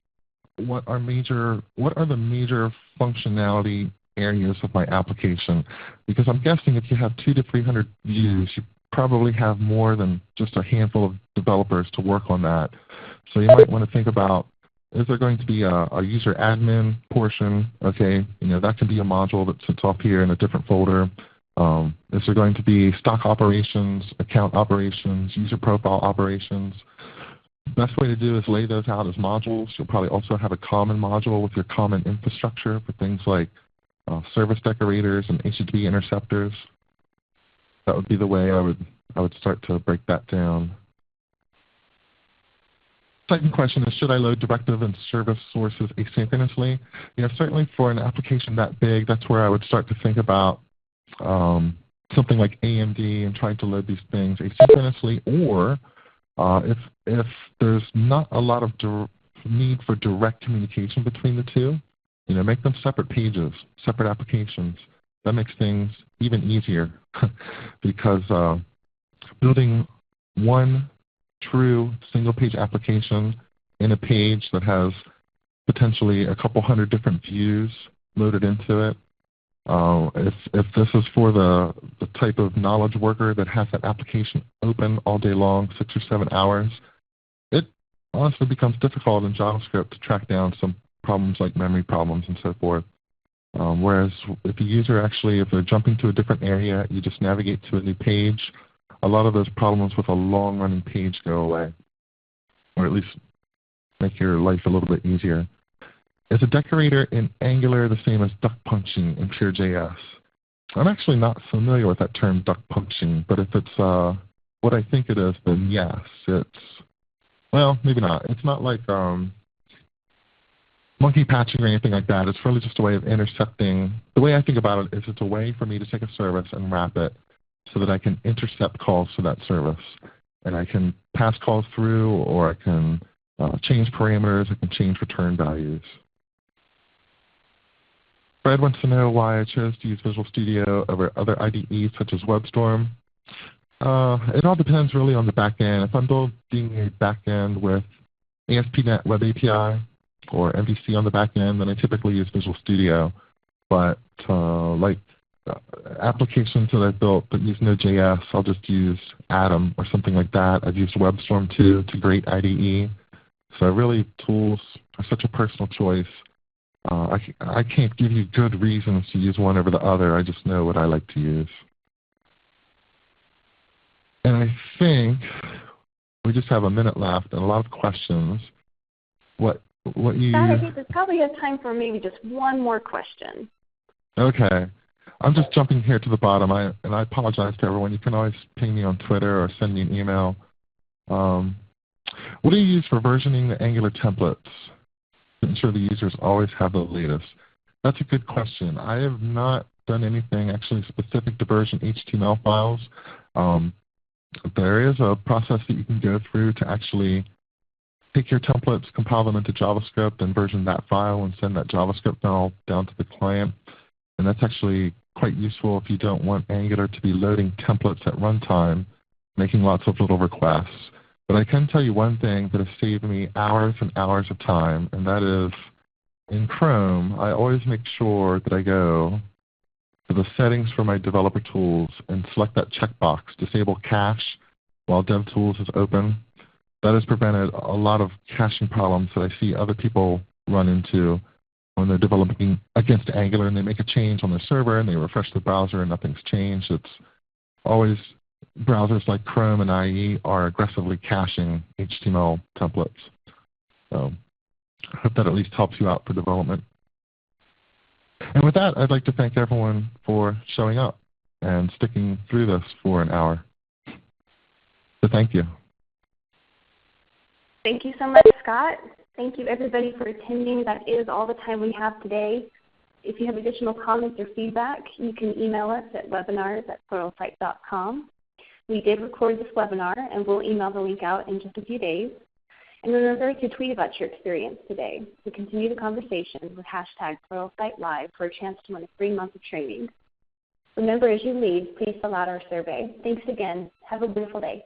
what are the major functionality areas of my application? Because I'm guessing if you have 200 to 300 views, you probably have more than just a handful of developers to work on that. So you might want to think about, is there going to be a user admin portion? Okay, that can be a module that sits off here in a different folder. Is there going to be stock operations, account operations, user profile operations? The best way to do is lay those out as modules. You'll probably also have a common module with your common infrastructure for things like service decorators and HTTP interceptors. That would be the way I would start to break that down. Second question is, should I load directive and service sources asynchronously? Certainly for an application that big, that's where I would start to think about something like AMD and trying to load these things asynchronously, or if there's not a lot of need for direct communication between the two, make them separate pages, separate applications. That makes things even easier because building one true single-page application in a page that has potentially a couple hundred different views loaded into it, if this is for the type of knowledge worker that has that application open all day long, 6 or 7 hours, it honestly becomes difficult in JavaScript to track down some problems like memory problems and so forth. Whereas if a user if they're jumping to a different area, you just navigate to a new page, a lot of those problems with a long-running page go away, or at least make your life a little bit easier. Is a decorator in Angular the same as duck punching in Pure.js? I'm actually not familiar with that term, duck punching, but if it's what I think it is, then yes. Well, maybe not. It's not like monkey patching or anything like that. It's really just a way of intercepting. The way I think about it is it's a way for me to take a service and wrap it so that I can intercept calls to that service. And I can pass calls through, or I can change parameters, I can change return values. Fred wants to know why I chose to use Visual Studio over other IDEs such as WebStorm. It all depends really on the back end. If I'm building a back end with ASP.NET Web API or MVC on the back end, then I typically use Visual Studio. But applications that I've built that use Node.js, I'll just use Atom or something like that. I've used WebStorm too. It's a great IDE. So really, tools are such a personal choice. I can't give you good reasons to use one over the other. I just know what I like to use. And I think we just have a minute left and a lot of questions. I think there's probably a time for maybe just one more question. Okay. I'm just jumping here to the bottom, and I apologize to everyone. You can always ping me on Twitter or send me an email. What do you use for versioning the Angular templates to ensure the users always have the latest? That's a good question. I have not done anything actually specific to version HTML files. There is a process that you can go through to actually take your templates, compile them into JavaScript, and version that file and send that JavaScript file down to the client. And that's actually quite useful if you don't want Angular to be loading templates at runtime, making lots of little requests. But I can tell you one thing that has saved me hours and hours of time, and that is in Chrome, I always make sure that I go to the settings for my developer tools and select that checkbox, disable cache while DevTools is open. That has prevented a lot of caching problems that I see other people run into when they're developing against Angular and they make a change on their server and they refresh the browser and nothing's changed. It's always browsers like Chrome and IE are aggressively caching HTML templates. So I hope that at least helps you out for development. And with that, I'd like to thank everyone for showing up and sticking through this for an hour. So thank you. Thank you so much, Scott. Thank you, everybody, for attending. That is all the time we have today. If you have additional comments or feedback, you can email us at webinars@pluralsight.com. We did record this webinar, and we'll email the link out in just a few days. And remember to tweet about your experience today to continue the conversation with #PluralsightLive for a chance to win a free month of training. Remember, as you leave, please fill out our survey. Thanks again. Have a beautiful day.